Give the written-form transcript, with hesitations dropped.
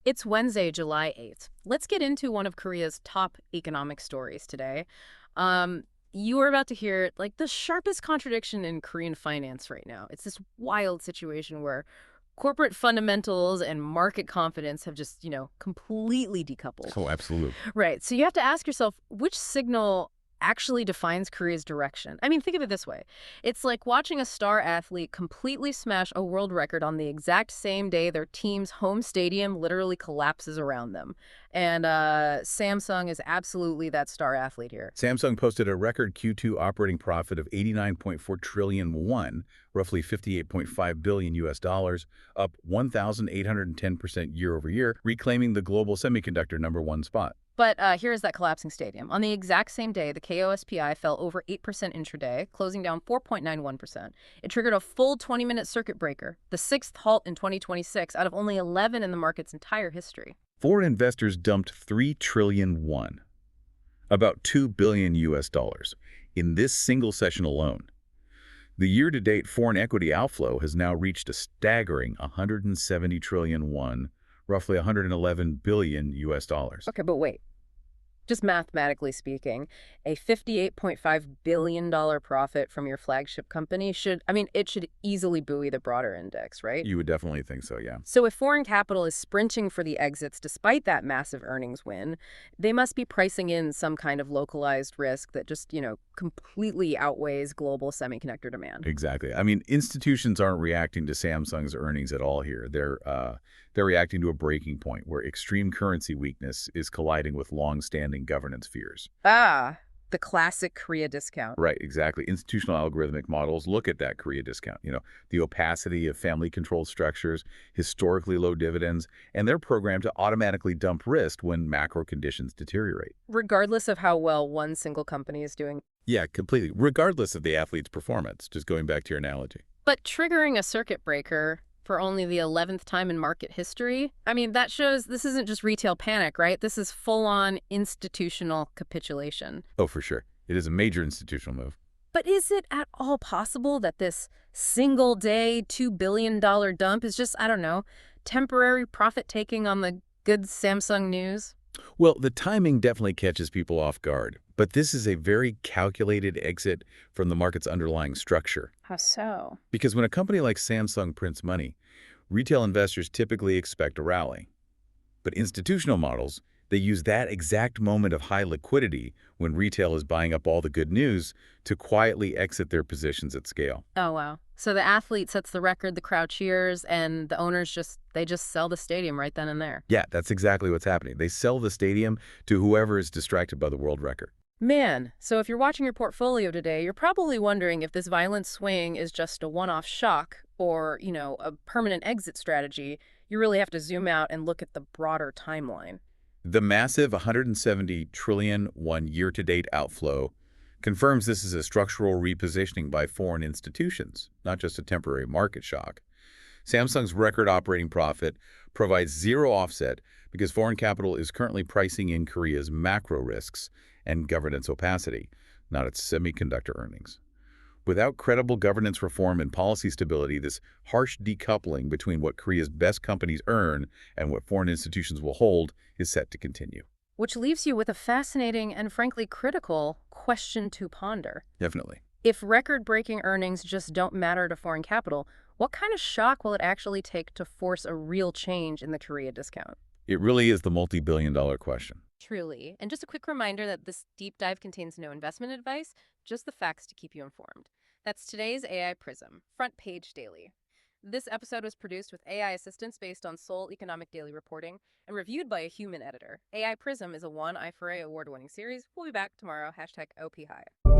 It's Wednesday, July 8th. Let's get into one of Korea's top economic stories today. You are about to hear like the sharpest contradiction in Korean finance right now. It's this wild situation where corporate fundamentals and market confidence have just, completely decoupled. Oh, absolutely. Right. So you have to ask yourself, which signal actually defines Korea's direction? I mean, think of it this way. It's like watching a star athlete completely smash a world record on the exact same day their team's home stadium literally collapses around them. And Samsung is absolutely that star athlete here. Samsung posted a record Q2 operating profit of 89.4 trillion won, roughly 58.5 billion US dollars, up 1,810% year over year, reclaiming the global semiconductor #1 spot. But here is that collapsing stadium. On the exact same day, the KOSPI fell over 8% intraday, closing down 4.91%. It triggered a full 20-minute circuit breaker, the sixth halt in 2026 out of only 11 in the market's entire history. Foreign investors dumped 3 trillion won, about 2 billion US dollars, in this single session alone. The year-to-date foreign equity outflow has now reached a staggering 170 trillion won, roughly 111 billion US dollars. Okay, but wait. Just mathematically speaking, a $58.5 billion profit from your flagship company it should easily buoy the broader index, right? You would definitely think so, yeah. So if foreign capital is sprinting for the exits despite that massive earnings win, they must be pricing in some kind of localized risk that just, completely outweighs global semiconductor demand. Exactly. I mean, institutions aren't reacting to Samsung's earnings at all here. They're reacting to a breaking point where extreme currency weakness is colliding with long-standing governance fears. Ah, the classic Korea discount. Right, exactly. Institutional algorithmic models look at that Korea discount, the opacity of family-controlled structures, historically low dividends, and they're programmed to automatically dump risk when macro conditions deteriorate. Regardless of how well one single company is doing. Yeah, completely. Regardless of the athlete's performance, just going back to your analogy. But triggering a circuit breaker for only the 11th time in market history, that shows this isn't just retail panic, right? This is full-on institutional capitulation. Oh, for sure. It is a major institutional move. But is it at all possible that this single-day $2 billion dump is just, temporary profit-taking on the good Samsung news? Well, the timing definitely catches people off guard, but this is a very calculated exit from the market's underlying structure. How so? Because when a company like Samsung prints money, retail investors typically expect a rally. But institutional models, they use that exact moment of high liquidity when retail is buying up all the good news to quietly exit their positions at scale. Oh, wow. So the athlete sets the record, the crowd cheers, and the owners just sell the stadium right then and there. Yeah, that's exactly what's happening. They sell the stadium to whoever is distracted by the world record. Man, so if you're watching your portfolio today, you're probably wondering if this violent swing is just a one-off shock or, a permanent exit strategy. You really have to zoom out and look at the broader timeline. The massive 170 trillion won year-to-date outflow confirms this is a structural repositioning by foreign institutions, not just a temporary market shock. Samsung's record operating profit provides zero offset because foreign capital is currently pricing in Korea's macro risks and governance opacity, not its semiconductor earnings. Without credible governance reform and policy stability, this harsh decoupling between what Korea's best companies earn and what foreign institutions will hold is set to continue. Which leaves you with a fascinating and frankly critical question to ponder. Definitely. If record-breaking earnings just don't matter to foreign capital, what kind of shock will it actually take to force a real change in the Korea discount? It really is the multi-billion-dollar question. Truly. And just a quick reminder that this deep dive contains no investment advice, just the facts to keep you informed. That's today's AI PRISM, Front Page Daily. This episode was produced with AI assistance based on Seoul Economic Daily reporting and reviewed by a human editor. AI PRISM is a 1 i4A award-winning series. We'll be back tomorrow. #OP High.